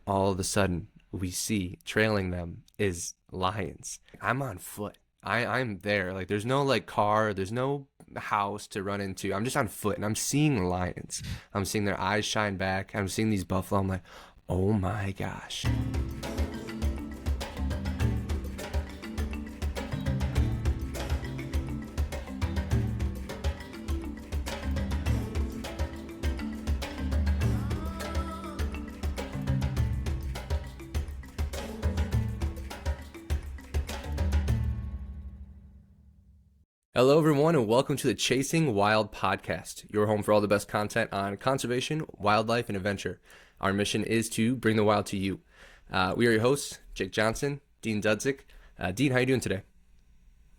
all of a sudden we see trailing them is lions. I'm on foot. I'm there. Like there's no like car, there's no house to run into. I'm just on foot and I'm seeing lions. I'm seeing their eyes shine back. I'm seeing these buffalo. I'm like, oh my gosh. Hello, everyone, and welcome to the Chasing Wild podcast, your home for all the best content on conservation, wildlife, and adventure. Our mission is to bring the wild to you. We are your hosts, Johnson, Dean Dudzik. Dean, how you doing today?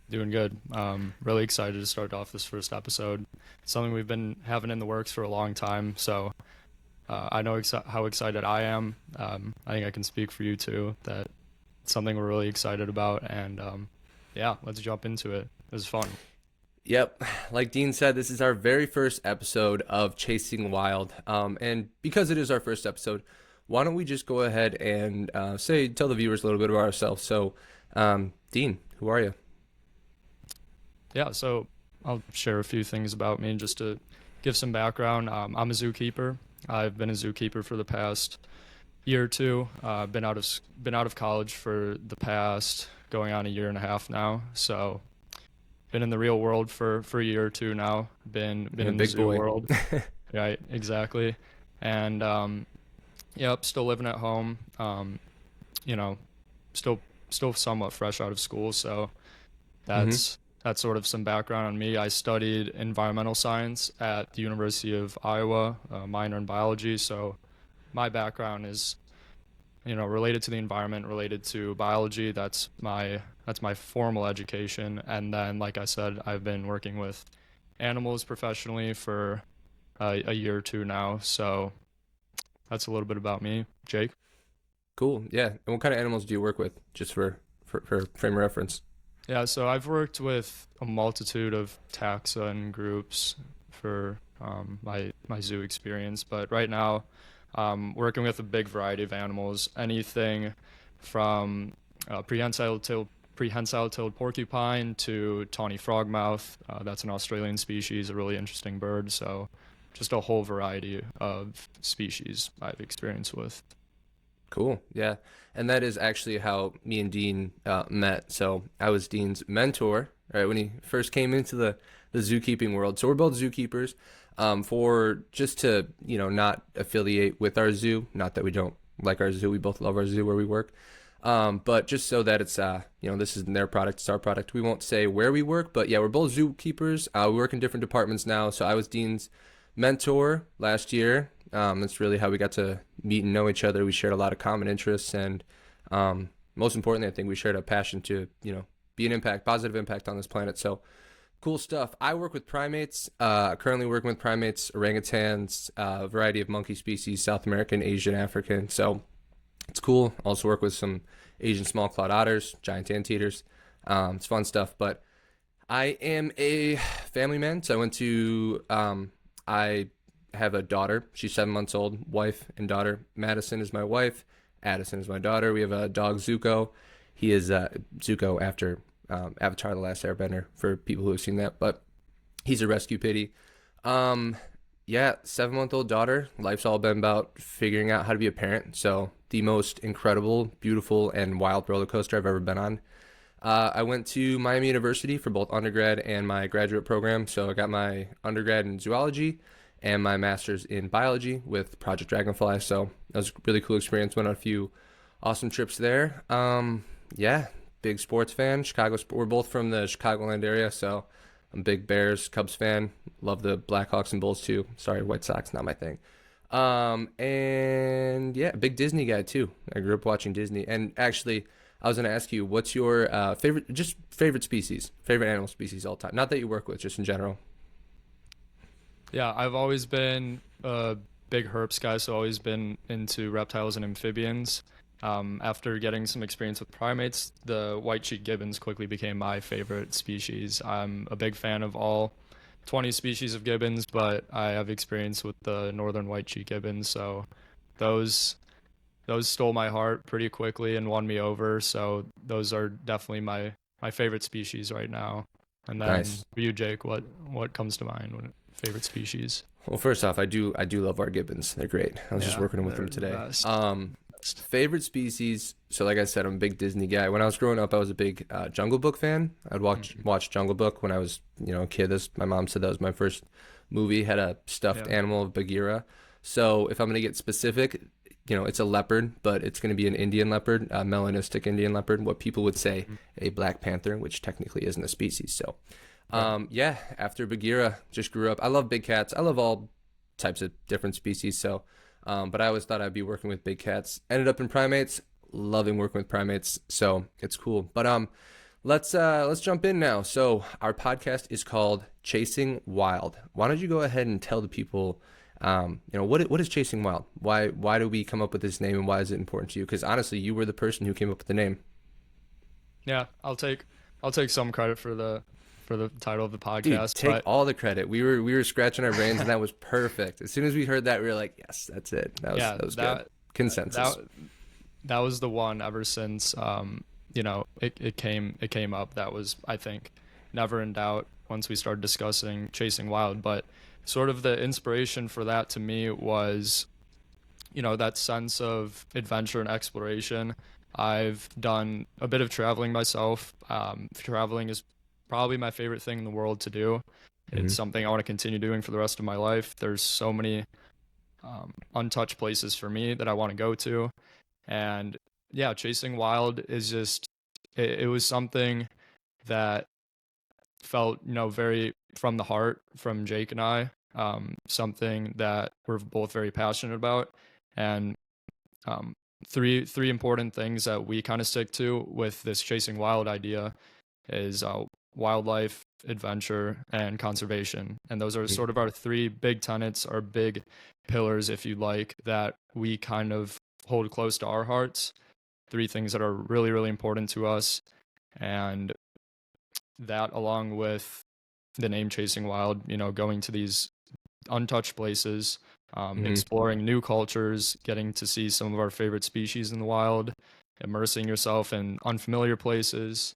Doing good. Really excited to start off this first episode. It's something we've been having in the works for a long time, so I know how excited I am. I think I can speak for you too, that it's something we're really excited about, and yeah, let's jump into it. It was fun. Yep, like Dean said, this is our very first episode of Chasing Wild, and because it is our first episode, why don't we just go ahead and tell the viewers a little bit about ourselves. So, Dean, who are you? Yeah, so I'll share a few things about me just to give some background. I'm a zookeeper. I've been a zookeeper for the past year or two. Been out of college for the past going on a year and a half now. So been in the real world for a year or two now. Been in the zoo world. Right, exactly. And yep, still living at home. Still somewhat fresh out of school. So that's sort of some background on me. I studied environmental science at the University of Iowa, minor in biology. So my background is, related to the environment, related to biology. That's my formal education. And then, like I said, I've been working with animals professionally for a year or two now. So that's a little bit about me. Jake? Cool. Yeah. And what kind of animals do you work with, just for frame of reference? Yeah, so I've worked with a multitude of taxa and groups for my zoo experience, but right now working with a big variety of animals, anything from prehensile-tailed porcupine to tawny frogmouth. That's an Australian species, a really interesting bird, so just a whole variety of species I've experienced with. Cool. Yeah. And that is actually how me and Dean met. So I was Dean's mentor, right, when he first came into the zookeeping world. So we're both zookeepers, for just to, not affiliate with our zoo. Not that we don't like our zoo. We both love our zoo where we work. But just so that it's, this isn't their product, it's our product. We won't say where we work, but yeah, we're both zookeepers. We work in different departments now. So I was Dean's mentor last year. That's really how we got to meet and know each other. We shared a lot of common interests, and most importantly, I think we shared a passion to, be an positive impact on this planet. So cool stuff. I work with primates, currently working with primates, orangutans, a variety of monkey species, South American, Asian, African. So it's cool. Also work with some Asian small clawed otters, giant anteaters. It's fun stuff, but I am a family man. So I have a daughter. She's 7 months old. Wife and daughter. Madison is my wife. Addison is my daughter. We have a dog, Zuko. He is Zuko after Avatar: The Last Airbender, for people who have seen that. But he's a rescue pitty. Yeah, 7-month-old daughter. Life's all been about figuring out how to be a parent. So the most incredible, beautiful, and wild roller coaster I've ever been on. I went to Miami University for both undergrad and my graduate program. So I got my undergrad in zoology and my master's in biology with Project Dragonfly. So that was a really cool experience. Went on a few awesome trips there. Yeah, big sports fan. We're both from the Chicagoland area, so I'm a big Bears, Cubs fan. Love the Blackhawks and Bulls too. Sorry, White Sox, not my thing. And yeah, big Disney guy too. I grew up watching Disney. And actually, I was going to ask you, what's your favorite animal species all time? Not that you work with, just in general. Yeah, I've always been a big herps guy, so always been into reptiles and amphibians. After getting some experience with primates, the white-cheeked gibbons quickly became my favorite species. I'm a big fan of all 20 species of gibbons, but I have experience with the northern white-cheeked gibbons, so those those stole my heart pretty quickly and won me over. So those are definitely my favorite species right now. And then Nice. for you, Jake, what comes to mind when favorite species? Well, first off, I do love our gibbons. They're great. I was just Yeah, working with them they're the today. best. Best. Favorite species. So, like I said, I'm a big Disney guy. When I was growing up, I was a big Jungle Book fan. I'd Mhm. watch Jungle Book when I was, a kid. My mom said that was my first movie. Had a stuffed Yeah. animal of Bagheera. So, if I'm gonna get specific, it's a leopard, but it's gonna be an Indian leopard, a melanistic Indian leopard. What people would say Mhm. a Black Panther, which technically isn't a species. So, Right. yeah, after Bagheera, just grew up. I love big cats. I love all types of different species. So, but I always thought I'd be working with big cats. Ended up in primates, loving working with primates. So it's cool. But let's jump in now. So our podcast is called Chasing Wild. Why don't you go ahead and tell the people, what is Chasing Wild? Why do we come up with this name, and why is it important to you? Because honestly, you were the person who came up with the name. Yeah, I'll take some credit for the title of the Dude, podcast, take but all the credit. We were scratching our brains, and that was perfect. As soon as we heard that, we were like, "Yes, that's it. yeah, That was good." that Consensus. that was the one ever since it came up. That was, I think, never in doubt once we started discussing Chasing Wild. But sort of the inspiration for that to me was, that sense of adventure and exploration. I've done a bit of traveling myself. Traveling is probably my favorite thing in the world to do. It's Hmm. something I want to continue doing for the rest of my life. There's so many untouched places for me that I want to go to. And yeah, Chasing Wild is just, it was something that felt, very from the heart from Jake and I, something that we're both very passionate about. And um, three important things that we kind of stick to with this Chasing Wild idea is wildlife, adventure, and conservation. And those are sort of our three big tenets, our big pillars, if you like, that we kind of hold close to our hearts. Three things that are really, really important to us. And that, along with the name Chasing Wild, going to these untouched places, Hmm. exploring new cultures, getting to see some of our favorite species in the wild, immersing yourself in unfamiliar places,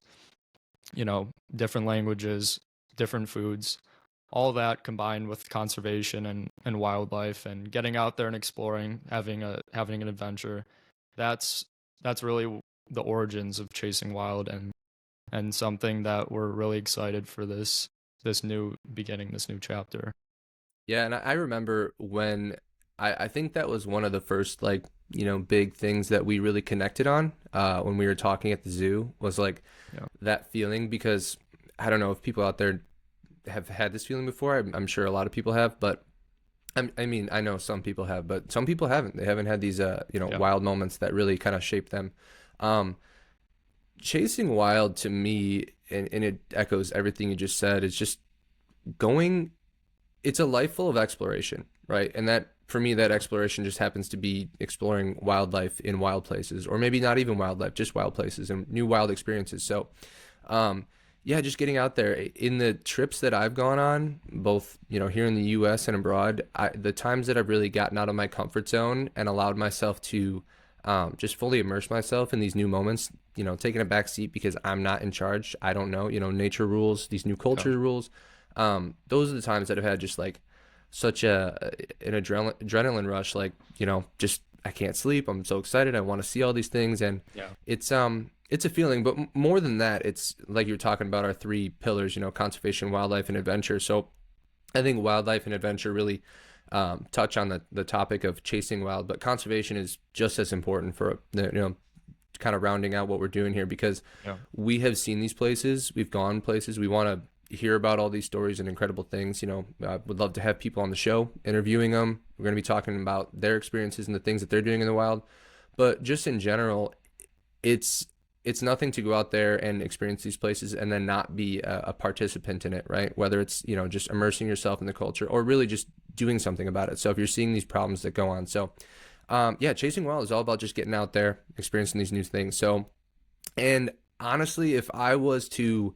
different languages, different foods, all that combined with conservation and wildlife and getting out there and exploring, having an adventure. That's that's really the origins of Chasing Wild and something that we're really excited for this new beginning, this new chapter. Yeah, and I remember when I think that was one of the first like big things that we really connected on when we were talking at the zoo was like Yeah. that feeling because I don't know if people out there have had this feeling before. I'm sure a lot of people have, but I mean, I know some people have, but some people haven't. They haven't had these, Yeah. wild moments that really kind of shape them. Um, Chasing wild to me, and it echoes everything you just said. It's just going. It's a life full of exploration, right? And that for me, that exploration just happens to be exploring wildlife in wild places, or maybe not even wildlife, just wild places and new wild experiences. So, um, yeah, just getting out there in the trips that I've gone on, both here in the U.S. and abroad. The times that I've really gotten out of my comfort zone and allowed myself to just fully immerse myself in these new moments. Taking a back seat because I'm not in charge. I don't know. Nature rules, these new Yeah. culture rules. Those are the times that I've had just like such an adrenaline rush. Like just I can't sleep. I'm so excited. I want to see all these things, and Yeah. it's a feeling. But more than that, it's like you're talking about our three pillars. Conservation, wildlife, and adventure. So I think wildlife and adventure really touch on the topic of chasing wild, but conservation is just as important for kind of rounding out what we're doing here because Yeah. we have seen these places, we've gone places, we want to hear about all these stories and incredible things. I would love to have people on the show interviewing them. We're going to be talking about their experiences and the things that they're doing in the wild, but just in general, it's it's nothing to go out there and experience these places and then not be a participant in it, right? Whether it's just immersing yourself in the culture or really just doing something about it. So if you're seeing these problems that go on, so yeah, chasing wild is all about just getting out there, experiencing these new things. So, and honestly, if I was to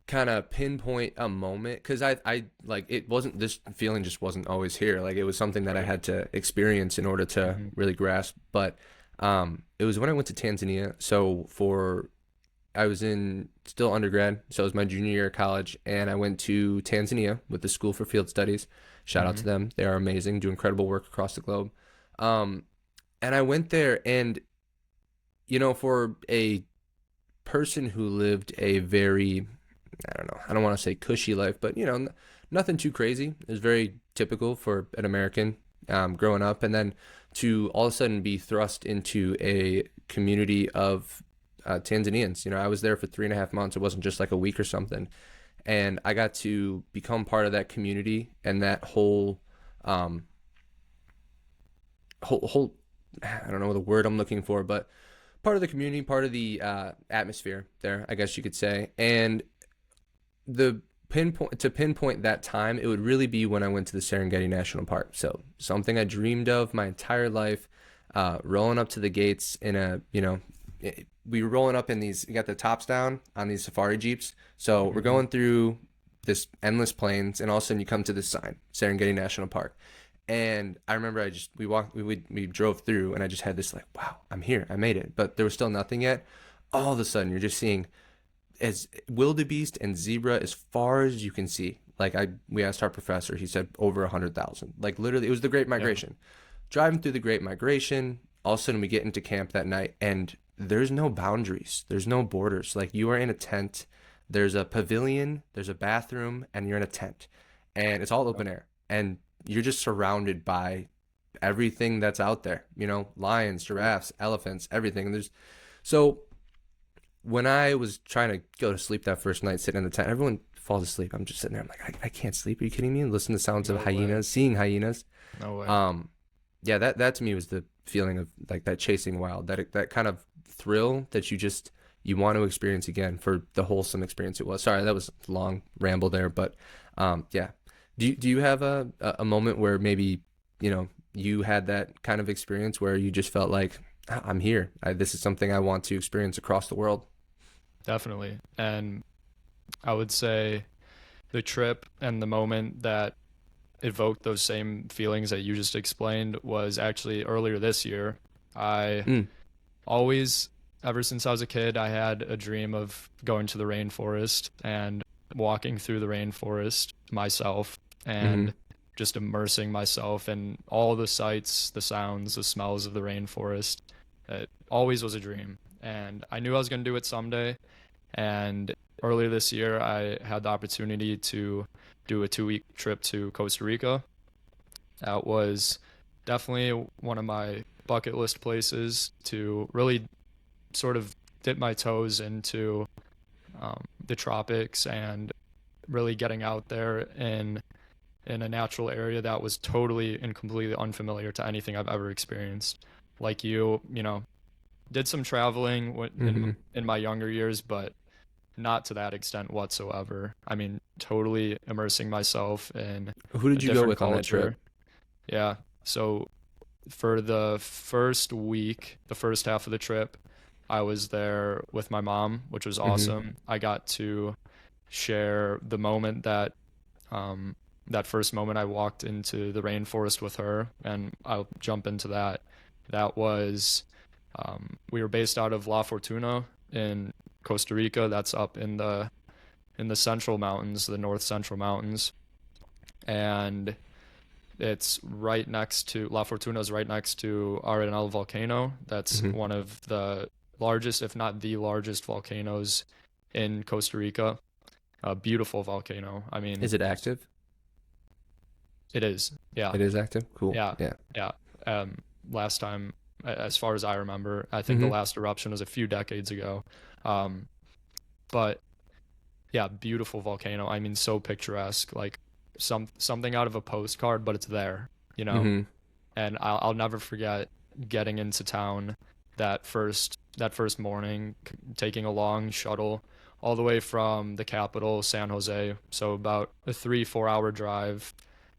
kind of pinpoint a moment because I like it wasn't this feeling just wasn't always here. Like it was something that I Right. had to experience in order to Hmm. really grasp. But it was when I went to Tanzania. So for I was in still undergrad, so it was my junior year of college, and I went to Tanzania with the School for Field Studies. Shout out to Hmm. them; they are amazing, do incredible work across the globe. Um, and I went there, and for a person who lived a very, I don't know, I don't want to say cushy life, but nothing too crazy. It was very typical for an American growing up, and then to all of a sudden be thrust into a community of Tanzanians. I was there for 3.5 months. It wasn't just like a week or something, and I got to become part of that community and that um, whole. I don't know the word I'm looking for, but part of the community, part of the atmosphere there, I guess you could say. And the pinpoint that time, it would really be when I went to the Serengeti National Park. So something I dreamed of my entire life, rolling up to the gates in we were rolling up in these. You got the tops down on these safari jeeps. So we're Hmm. going through this endless plains, and all of a sudden you come to this sign, Serengeti National Park. And I remember we drove through, and I just had this like, wow, I'm here, I made it. But there was still nothing yet. All of a sudden, you're just seeing as wildebeest and zebra as far as you can see. Like we asked our professor, he said over 100,000. Like literally, it was the Great Yeah. Migration. Driving through the Great Migration, all of a sudden we get into camp that night, and there's no boundaries, there's no borders. Like you are in a tent, there's a pavilion, there's a bathroom, and you're in a tent, and it's all open air, and you're just surrounded by everything that's out there. Lions, giraffes, elephants, everything. So when I was trying to go to sleep that first night, sitting in the tent, everyone falls asleep. I'm just sitting there. I'm like, I can't sleep. Are you kidding me? Listen to sounds of No way. hyenas, seeing hyenas. No way. Um, yeah, that to me was the feeling of like that chasing wild, that kind of thrill that you want to experience again for the wholesome experience it was. Sorry, that was a long ramble there, but yeah. Do you have a moment where maybe you had that kind of experience where you just felt like I'm here. This is something I want to experience across the world. Definitely. And I would say the trip and the moment that evoked those same feelings that you just explained was actually earlier this year. I Mm. always, ever since I was a kid, I had a dream of going to the rainforest and walking through the rainforest myself Hmm. and just immersing myself in all the sights, the sounds, the smells of the rainforest. It always was a dream. And I knew I was going to do it someday. And earlier this year, I had the opportunity to do a 2 week trip to Costa Rica. That was definitely one of my bucket list places to really sort of dip my toes into the tropics and really getting out there in a natural area that was totally and completely unfamiliar to anything I've ever experienced. Like you did some traveling Hmm. in my younger years, but not to that extent whatsoever. I mean, totally immersing myself in Who a did you go different with on that culture. trip? Yeah. So for the first week, the first half of the trip, I was there with my mom, which was Hmm. awesome. I got to share the moment um, that first moment I walked into the rainforest with her, and I'll jump into that. That was we were based out of La Fortuna in Costa Rica. That's up in the central mountains, the north central mountains, and it's right next to La Fortuna is right next to Arenal volcano. That's Hmm. one of the largest, if not the largest, volcanoes in Costa Rica. A beautiful volcano. I mean, Is it active? it is. Yeah, It is active. Cool. yeah, Yeah. yeah. Um, Last time, as far as I remember, I think the Hmm. last eruption was a few decades ago. Um, but yeah, beautiful volcano. I mean, so picturesque, like something out of a postcard, but it's there, you know. Hmm. And I'll never forget getting into town that first morning, taking a long shuttle all the way from the capital, San Jose. So about a 3-4 hour drive,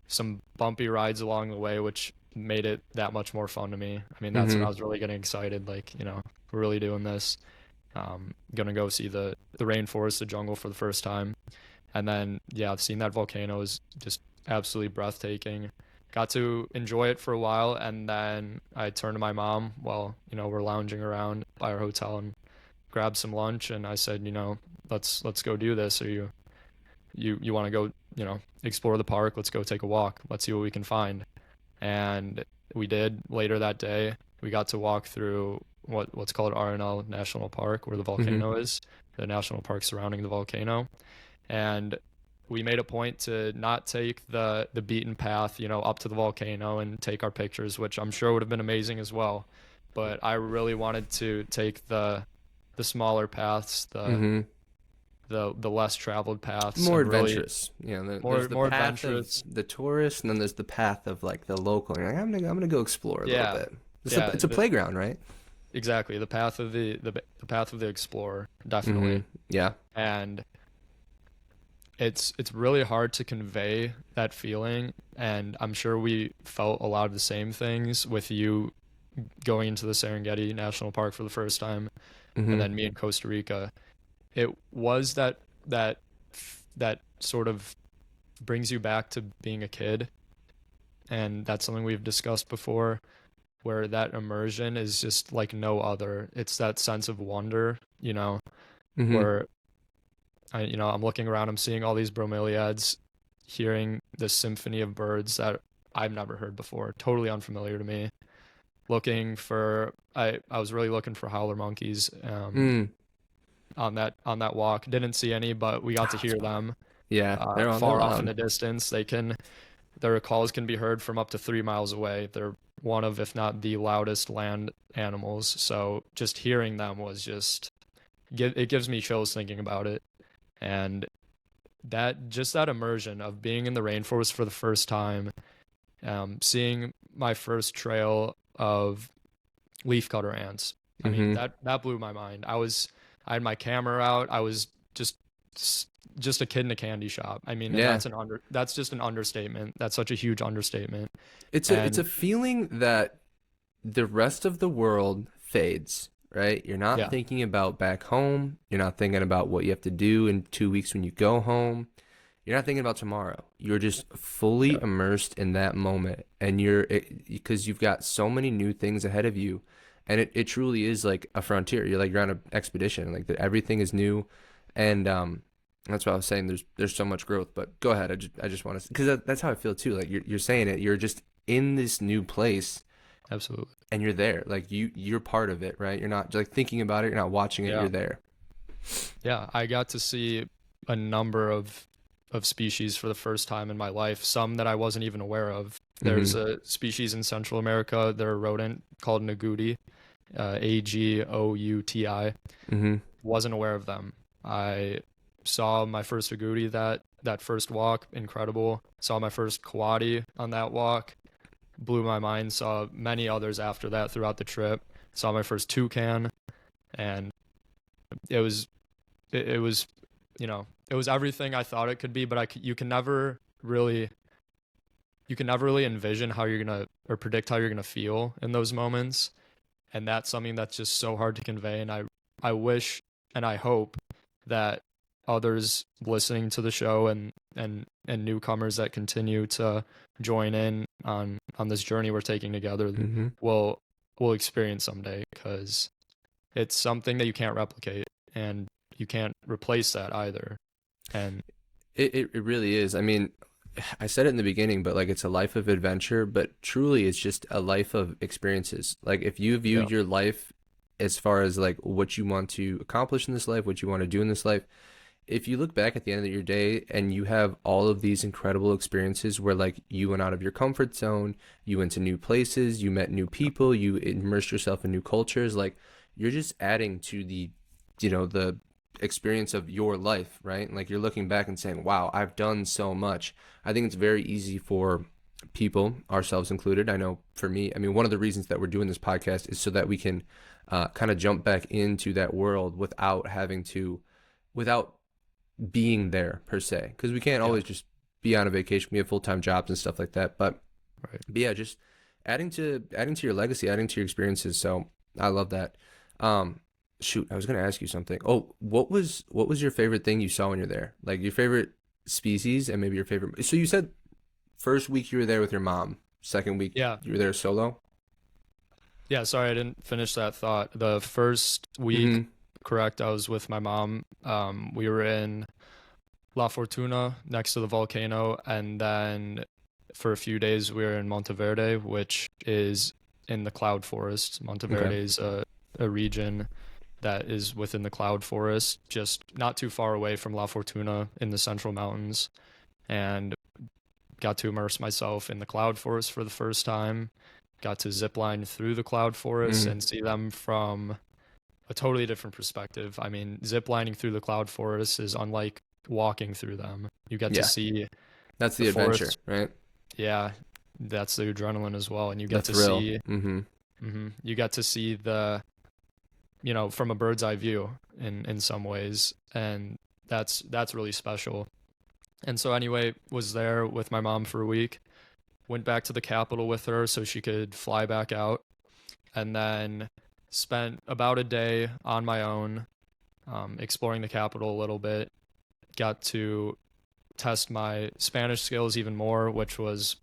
some bumpy rides along the way, which made it that much more fun to me. I mean, that's when Hmm. I was really getting excited, like, we're really doing this. Gonna go see the rainforest, the jungle for the first time. And then, yeah, seeing that volcano is just absolutely breathtaking. Got to enjoy it for a while, and then I turned to my mom while, we're lounging around by our hotel and grabbed some lunch, and I said, let's go do this. Or you want to go, explore the park? Let's go take a walk. Let's see what we can find. And we did. Later that day, we got to walk through what's called RNL National Park, where the volcano is, the national park surrounding the volcano. And we made a point to not take the beaten path, up to the volcano and take our pictures, which I'm sure would have been amazing as well. But I really wanted to take the smaller paths, the less traveled paths, More and really adventurous. There's the more path adventurous. of the tourist, and then there's the path of like the local. You're like, I'm gonna go explore a little bit. It's a playground, right? Exactly, the path of the path of the explorer, definitely. Yeah. And it's really hard to convey that feeling, and I'm sure we felt a lot of the same things with you going into the Serengeti National Park for the first time, and then me in Costa Rica. It was that sort of brings you back to being a kid, and that's something we've discussed before, where that immersion is just like no other. It's that sense of wonder, where I'm looking around, I'm seeing all these bromeliads, hearing this symphony of birds that I've never heard before, totally unfamiliar to me. I was really looking for howler monkeys on that walk. Didn't see any, but we got to hear them. Yeah, they're far off in loud. the distance. Their calls can be heard from up to 3 miles away. They're one of, if not the loudest land animals. So just hearing them was it gives me chills thinking about it. And that immersion of being in the rainforest for the first time, seeing my first trail of leafcutter ants. I mean, that blew my mind. I had my camera out. I was just a kid in a candy shop. I mean, that's just an understatement. That's such a huge understatement. It's a feeling that the rest of the world fades, right? You're not thinking about back home. You're not thinking about what you have to do in 2 weeks when you go home. You're not thinking about tomorrow. You're just fully immersed in that moment, and because you've got so many new things ahead of you, and it truly is like a frontier. You're on an expedition. Like everything is new, and that's what I was saying. There's so much growth. But go ahead. I just want to, because that's how I feel too. Like you're saying it. You're just in this new place. Absolutely. And you're there. Like you're part of it, right? You're not like thinking about it. You're not watching it. You're there. Yeah, I got to see a number of species for the first time in my life, some that I wasn't even aware of. There's a species in Central America, they're a rodent called an agouti, Agouti. Wasn't aware of them. I saw my first agouti that first walk, incredible. Saw my first coati on that walk, blew my mind. Saw many others after that throughout the trip. Saw my first toucan, and it was everything I thought it could be, but you can never really envision how you're gonna, or predict how you're gonna feel in those moments. And that's something that's just so hard to convey. And I wish and I hope that others listening to the show and newcomers that continue to join in on this journey we're taking together will experience someday, because it's something that you can't replicate, and you can't replace that either. And it really is. I mean, I said it in the beginning, but like it's a life of adventure, but truly it's just a life of experiences. Like if you viewed your life as far as like what you want to accomplish in this life, what you want to do in this life, if you look back at the end of your day and you have all of these incredible experiences where like you went out of your comfort zone, you went to new places, you met new people, you immersed yourself in new cultures, like you're just adding to the experience of your life, right? Like you're looking back and saying, wow, I've done so much. I think it's very easy for people, ourselves included. I know for me, I mean, one of the reasons that we're doing this podcast is so that we can kind of jump back into that world without being there per se, because we can't always just be on a vacation. We have full-time jobs and stuff like that, but yeah, just adding to your legacy, adding to your experiences. So I love that. shoot, I was gonna ask you something. Oh, what was your favorite thing you saw when you're there? Like your favorite species and maybe your favorite. So you said first week you were there with your mom. Second week Yeah. you were there solo. Yeah, sorry I didn't finish that thought. The first week, Mm-hmm. correct, I was with my mom. We were in La Fortuna next to the volcano, and then for a few days we were in Monteverde, which is in the cloud forest. Okay. Monteverde is a region that is within the cloud forest, just not too far away from La Fortuna in the central mountains, and got to immerse myself in the cloud forest for the first time. Got to zip line through the cloud forest Mm. and see them from a totally different perspective. I mean, zip lining through the cloud forest is unlike walking through them. You get to Yeah, see that's the the adventure, forest. right? Yeah, that's the adrenaline as well. And you The get to thrill. see, Mm-hmm. you get to see the, from a bird's eye view in some ways. And that's really special. And so anyway, was there with my mom for a week, went back to the capital with her so she could fly back out, and then spent about a day on my own, exploring the capital a little bit. Got to test my Spanish skills even more, which was,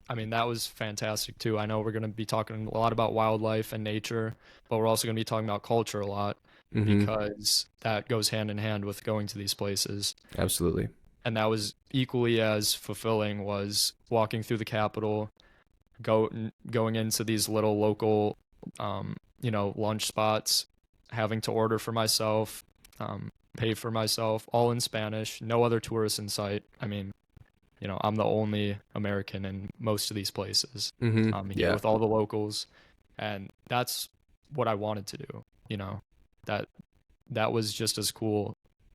I mean, that was fantastic too. I know we're going to be talking a lot about wildlife and nature, but we're also going to be talking about culture a lot Mm-hmm. because that goes hand in hand with going to these places. Absolutely. And that was equally as fulfilling, was walking through the capital, going into these little local, lunch spots, having to order for myself, pay for myself, all in Spanish, no other tourists in sight. I mean, I'm the only American in most of these places. Mm-hmm. I'm here Yeah. with all the locals, and that's what I wanted to do. That that was just as cool,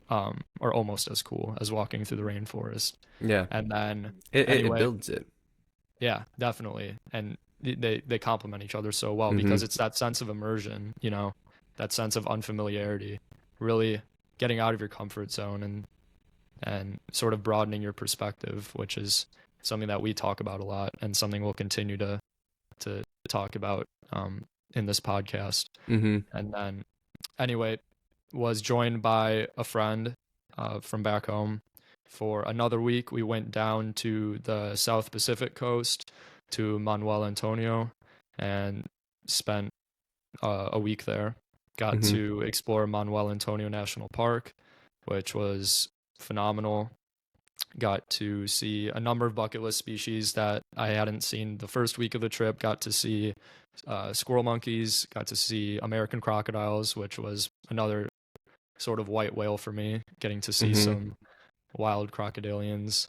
or almost as cool as walking through the rainforest. Yeah. And then, It anyway, builds it. yeah, definitely. And they complement each other so well Mm-hmm. because it's that sense of immersion, that sense of unfamiliarity, really getting out of your comfort zone and sort of broadening your perspective, which is something that we talk about a lot and something we'll continue to talk about in this podcast. Mm-hmm. And then anyway, was joined by a friend from back home for another week. We went down to the South Pacific coast to Manuel Antonio and spent a week there. Got Mm-hmm. to explore Manuel Antonio National Park, which was phenomenal. Got to see a number of bucket list species that I hadn't seen the first week of the trip. Got to see squirrel monkeys, got to see American crocodiles, which was another sort of white whale for me, getting to see Mm-hmm. some wild crocodilians.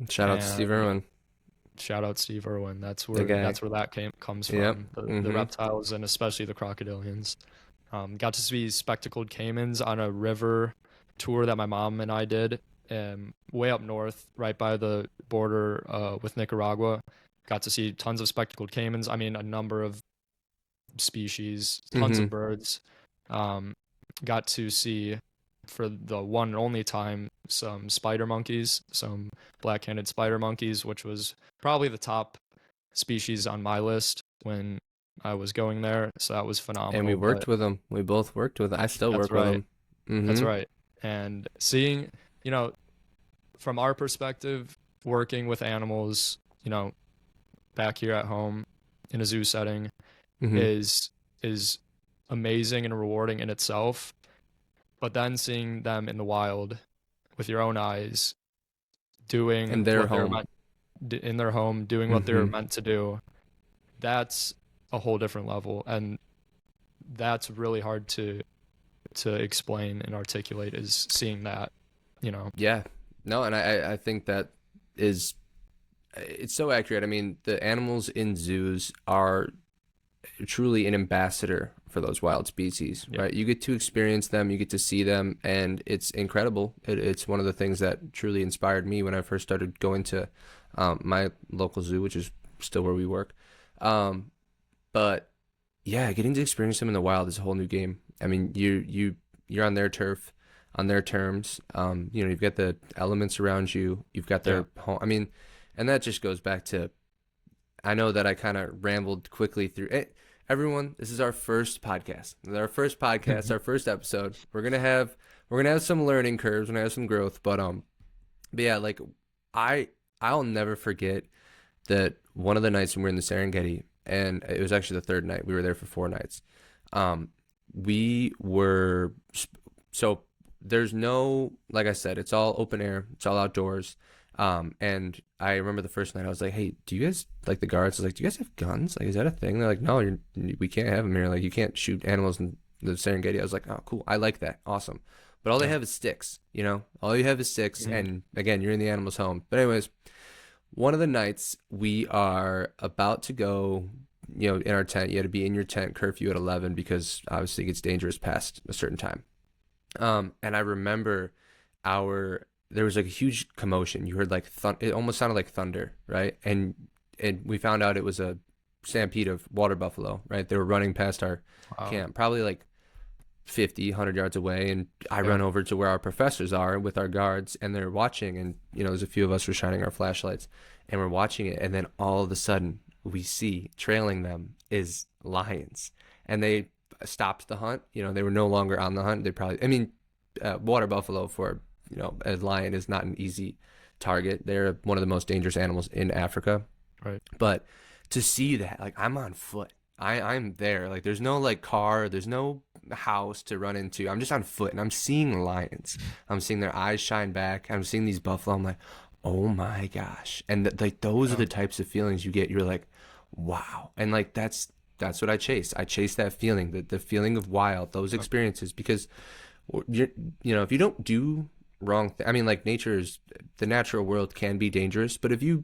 Shout out to Steve And Irwin, shout out Steve Irwin. That's the where guy. that comes Yep. from. The Mm-hmm. reptiles and especially the crocodilians. Got to see spectacled caimans on a river tour that my mom and I did, way up north, right by the border with Nicaragua. Got to see tons of spectacled caimans. I mean, a number of species, tons Mm-hmm. of birds. Um, got to see, for the one and only time, some spider monkeys, some black-handed spider monkeys, which was probably the top species on my list when I was going there. So that was And we phenomenal. worked But with him. We both worked with him. I still that's work with right. him. That's Mm-hmm. right. And seeing, you know, from our perspective, working with animals, back here at home in a zoo setting Mm-hmm. is amazing and rewarding in itself. But then seeing them in the wild with your own eyes, doing And they're what they're home. meant in their home, doing what they're Mm-hmm. meant to do, that's a whole different level, and that's really hard to explain and articulate. Is seeing that, you know. Yeah. No, and I think that is it's so accurate. I mean, the animals in zoos are truly an ambassador for those wild species, Yeah, right? You get to experience them, you get to see them, and it's incredible. It's one of the things that truly inspired me when I first started going to my local zoo, which is still where we work. Um, but yeah, getting to experience them in the wild is a whole new game. I mean, you're on their turf, on their terms. You've got the elements around you. You've got yeah, their home. I mean, and that just goes back to. I know that I kind of rambled quickly through it. everyone, this is our first podcast. This is our first podcast, our first episode. We're gonna have some learning curves, we're gonna have some growth, but yeah, like I I'll never forget that one of the nights when we were in the Serengeti, and it was actually the third night. We were there for 4 nights. Um, we were so there's no, like I said, it's all open air, it's all outdoors. And I remember the first night I was like, "Hey, do you guys like the guards?" I was like, "Do you guys have guns? Like, is that a thing?" They're like, "No, we can't have them here. Like, you can't shoot animals in the Serengeti." I was like, "Oh, cool. I like that. Awesome." But all they Yeah. have is sticks. All you have is sticks, Mhm. and again, you're in the animal's home. But anyways, one of the nights we are about to go, in our tent. You had to be in your tent curfew at 11 because obviously it gets dangerous past a certain time. And I remember there was like a huge commotion. You heard like it almost sounded like thunder, right? And we found out it was a stampede of water buffalo, right? They were running past our Wow. camp, probably like 50, 100 yards away. And I Yeah. run over to where our professors are with our guards, and they're watching. And, there's a few of us were shining our flashlights, and we're watching it. And then all of a sudden, we see trailing them is lions. And they stopped the hunt. They were no longer on the hunt. They probably, I mean, water buffalo for, a lion is not an easy target. They're one of the most dangerous animals in Africa. Right. But to see that, like, I'm on foot. I'm there. Like, there's no like car, there's no house to run into. I'm just on foot and I'm seeing lions. I'm seeing their eyes shine back. I'm seeing these buffalo. I'm like, oh my gosh. And like those are Yeah. the types of feelings you get. You're like, wow. And like that's what I chase. I chase that feeling, the feeling of wild, those Yeah. experiences, because you're, if you don't do I mean, like the natural world can be dangerous, but if you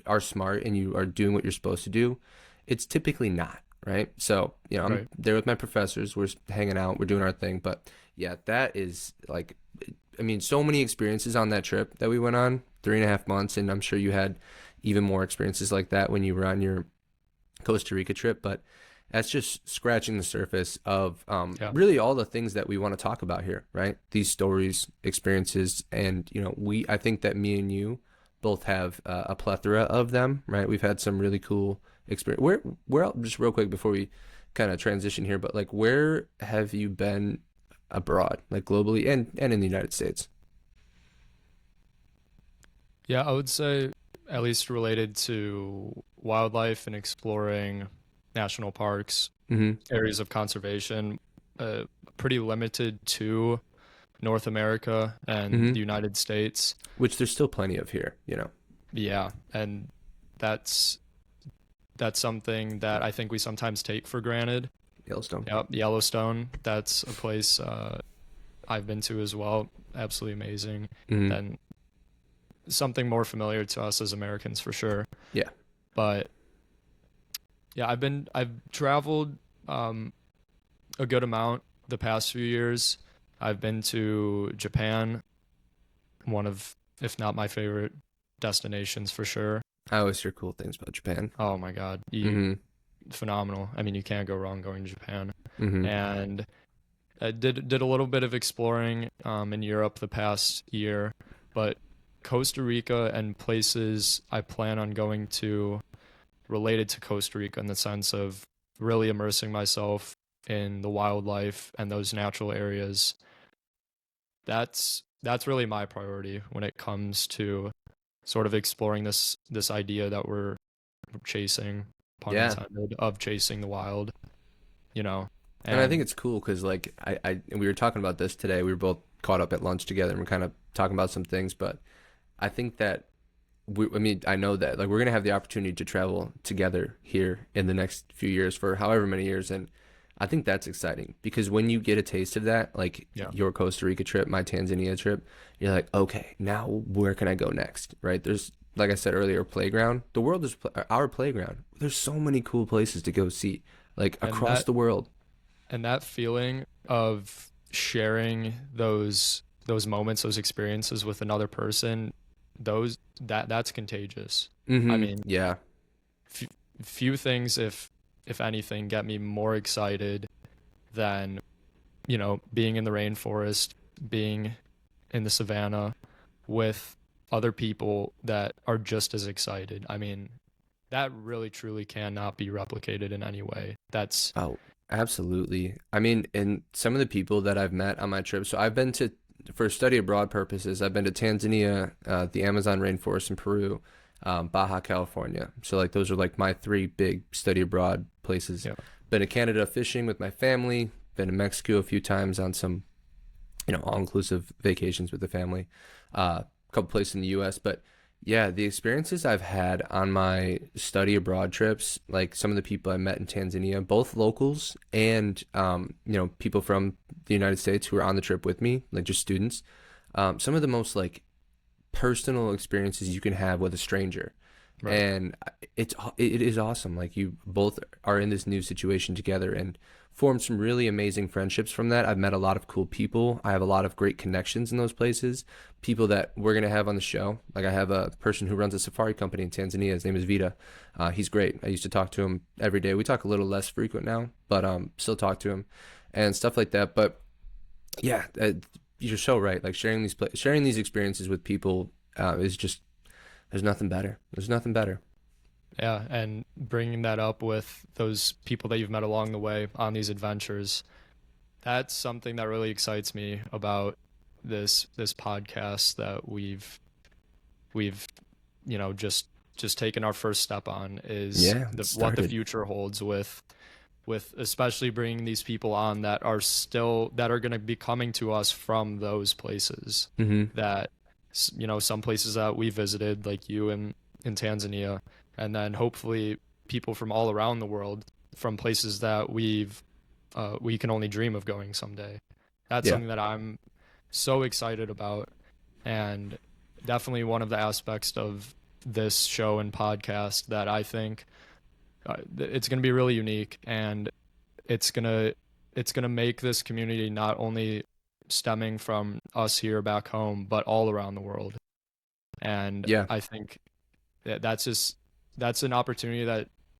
are smart and you are doing what you're supposed to do, it's typically not, right? So, I'm Right. there with my professors, we're hanging out, we're doing our thing, but yeah, that is like, I mean, so many experiences on that trip that we went on, 3.5 months, and I'm sure you had even more experiences like that when you were on your Costa Rica trip, but that's just scratching the surface of Yeah. really all the things that we want to talk about here, right? These stories, experiences, and I think that me and you both have a plethora of them, right? We've had some really cool experience. Just real quick before we kind of transition here, but like, where have you been abroad, like globally and in the United States? Yeah, I would say at least related to wildlife and exploring national parks, Mm-hmm. areas of conservation, uh, pretty limited to North America and Mm-hmm. the United States. Which there's still plenty of here. Yeah, and that's that's something that I think we sometimes take for granted. Yellowstone. Yep, Yellowstone, that's a place I've been to as well. Absolutely amazing. Mm-hmm. And something more familiar to us as Americans for sure. Yeah. But yeah, I've traveled um, a good amount the past few years. I've been to Japan, one of, if not my favorite destinations for sure. I always hear cool things about Japan. Oh my God, Mm-hmm. phenomenal. I mean, you can't go wrong going to Japan. Mm-hmm. And I did a little bit of exploring in Europe the past year, but Costa Rica and places I plan on going to related to Costa Rica in the sense of really immersing myself in the wildlife and those natural areas. That's really my priority when it comes to sort of exploring this idea that we're chasing, pun Yeah. intended, of chasing the wild, you know. And I think And it's cool because, like, and we were talking about this today. We were both caught up at lunch together and we're kind of talking about some things. But I think that I mean, I know that, like, we're going to have the opportunity to travel together here in the next few years for however many years. And I think that's exciting because when you get a taste of that, like yeah, your Costa Rica trip, my Tanzania trip, you're like, okay, now where can I go next? Right? There's, like I said earlier, playground. The world is our playground. There's so many cool places to go see, like and across the world. that feeling of sharing those moments, those experiences with another person, those that's contagious. I Mm-hmm. mean, Yeah. f few things, if anything, get me more excited than, being in the rainforest, being in the savannah with other people that are just as excited. I mean, that really truly cannot be replicated in any way. That's Oh, absolutely. I mean, and some of the people that I've met on my trip, so I've been to, for study abroad purposes, I've been to Tanzania, the Amazon rainforest in Peru, Baja California. So like those are like my three big study abroad places. yeah. Been to Canada fishing with my family, been to Mexico a few times on some, all-inclusive vacations with the family, a couple places in the US, but yeah, the experiences I've had on my study abroad trips, like some of the people I met in Tanzania, both locals and people from the United States who were on the trip with me, like just students, some of the most like personal experiences you can have with a stranger. Right. And it is awesome. Like you both are in this new situation together and formed some really amazing friendships from that. I've met a lot of cool people. I have a lot of great connections in those places. People that we're gonna have on the show. Like I have a person who runs a safari company in Tanzania. His name is Vita. He's great. I used to talk to him every day. We talk a little less frequent now, but still talk to him and stuff like that. But yeah, you're so right. Like sharing these experiences with people is just there's nothing better. There's nothing better. Yeah, and bringing that up with those people that you've met along the way on these adventures, that's something that really excites me about this podcast that we've just taken our first step on is Yeah, it what the started. future holds with especially bringing these people on that are still that are going to be coming to us from those places Hmm. that some places that we visited like you in Tanzania, and then hopefully people from all around the world from places that we can only dream of going someday. That's Yeah. something that I'm so excited about, and definitely one of the aspects of this show and podcast that I think it's going to be really unique, and it's going to it's going to make this community not only stemming from us here back home but all around the world. And Yeah. I think that's an opportunity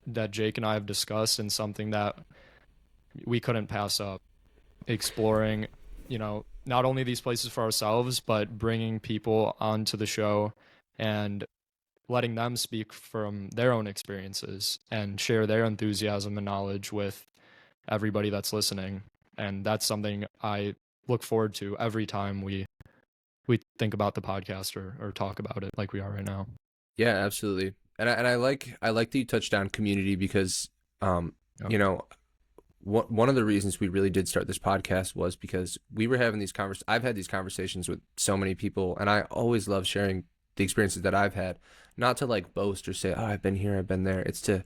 that Jake and I have discussed, and something that we couldn't pass up, exploring, not only these places for ourselves, but bringing people onto the show and letting them speak from their own experiences and share their enthusiasm and knowledge with everybody that's listening. And that's something I look forward to every time we think about the podcast or talk about it like we are right now. Yeah, absolutely. And I like that you touched on community because Yep. you know, one of the reasons we really did start this podcast was because we were having these I've had these conversations with so many people, and I always love sharing the experiences that I've had, not to like boast or say, "Oh, I've been here, I've been there." It's to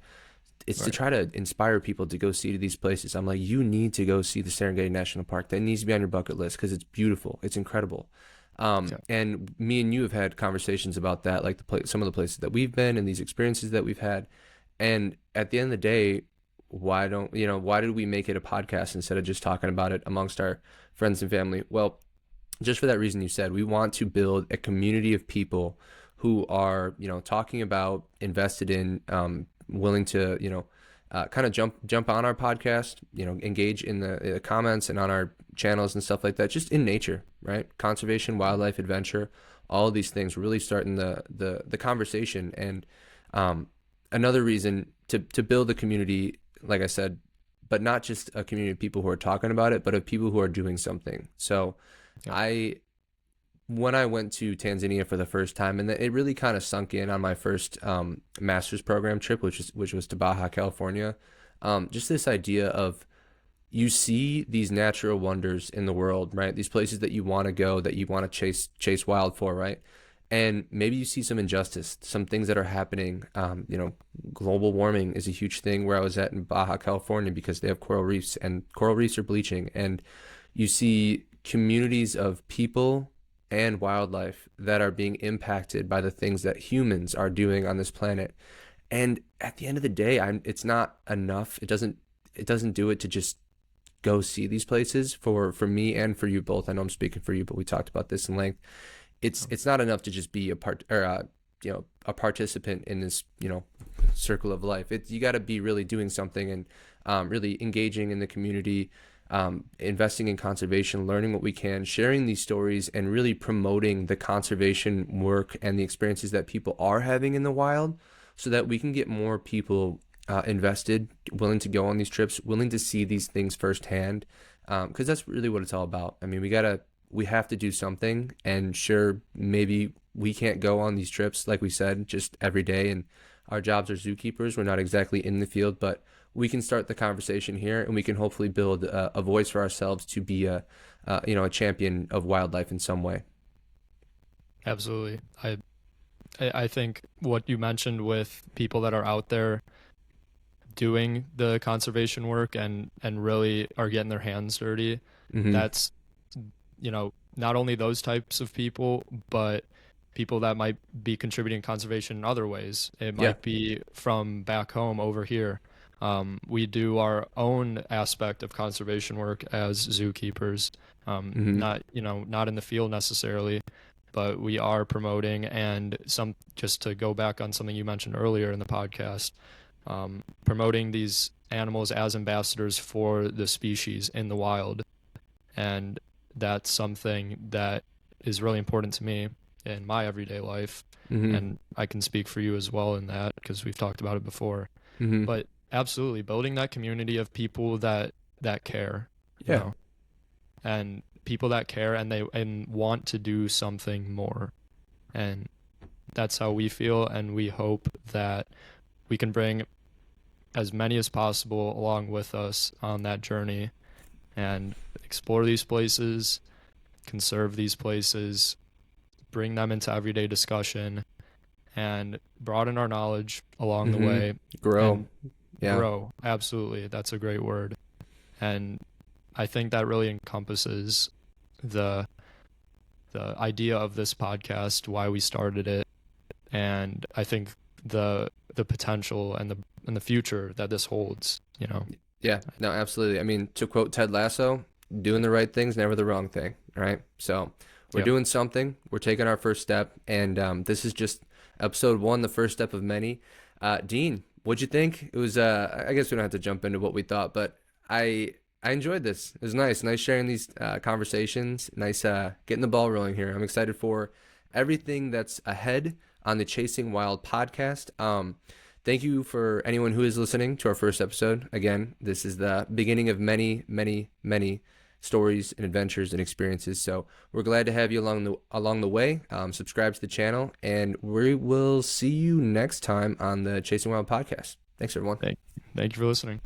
Right. try to inspire people to go see these places. I'm like, you need to go see the Serengeti National Park. That needs to be on your bucket list because it's beautiful. It's incredible. Yeah. And me and you have had conversations about that, like some of the places that we've been and these experiences that we've had. And at the end of the day, why did we make it a podcast instead of just talking about it amongst our friends and family? Well, just for that reason you said, we want to build a community of people who are, talking about, invested in, willing to, kind of jump on our podcast, engage in the comments and on our channels and stuff like that, just in nature, right? Conservation, wildlife, adventure, all of these things really starting the conversation. And another reason to build a community, like I said, but not just a community of people who are talking about it, but of people who are doing something. So Yeah. I when I went to Tanzania for the first time, and it really kind of sunk in on my first master's program trip, which was to Baja California. Just this idea of you see these natural wonders in the world, right? These places that you want to go, that you want to chase wild for, right? And maybe you see some injustice, some things that are happening. Global warming is a huge thing where I was at in Baja California because they have coral reefs, and coral reefs are bleaching, and you see communities of people and wildlife that are being impacted by the things that humans are doing on this planet. And at the end of the day, it's not enough. It doesn't do it to just go see these places for me and for you both. I know I'm speaking for you, but we talked about this in length. It's not enough to just be a part or a participant in this circle of life. You got to be really doing something and really engaging in the community, investing in conservation, learning what we can, sharing these stories, and really promoting the conservation work and the experiences that people are having in the wild, so that we can get more people invested, willing to go on these trips, willing to see these things firsthand, because that's really what it's all about. I mean, we have to do something, and sure, maybe we can't go on these trips, like we said, just every day, and our jobs are zookeepers. We're not exactly in the field, but we can start the conversation here, and we can hopefully build a voice for ourselves to be a champion of wildlife in some way. Absolutely. I think what you mentioned with people that are out there doing the conservation work and really are getting their hands dirty, Hmm. that's, not only those types of people, but people that might be contributing conservation in other ways. It Yeah. might be from back home over here. We do our own aspect of conservation work as zookeepers. Hmm. Not in the field necessarily, but we are promoting, and just to go back on something you mentioned earlier in the podcast, promoting these animals as ambassadors for the species in the wild. And that's something that is really important to me in my everyday life. Hmm. And I can speak for you as well in that because we've talked about it before. Hmm. But absolutely, building that community of people that care, you Yeah. know, and people that care and want to do something more. And that's how we feel, and we hope that we can bring as many as possible along with us on that journey and explore these places, conserve these places, bring them into everyday discussion, and broaden our knowledge along the Hmm. way Grow. and Yeah. grow. Absolutely. That's a great word. And I think that really encompasses the idea of this podcast, why we started it, and I think the potential and the future that this holds. Yeah. No, absolutely. I mean, to quote Ted Lasso, doing the right thing's never the wrong thing, right? So we're Yep. doing something. We're taking our first step, and this is just episode one, the first step of many. Dean, what'd you think? It was. I guess we don't have to jump into what we thought, but I enjoyed this. It was nice sharing these conversations. Nice getting the ball rolling here. I'm excited for everything that's ahead on the Chasing Wild podcast. Thank you for anyone who is listening to our first episode. Again, this is the beginning of many, many, many stories and adventures and experiences. So we're glad to have you along the way. Subscribe to the channel, and we will see you next time on the Chasing Wild podcast. Thanks, everyone. Thank, thank you for listening.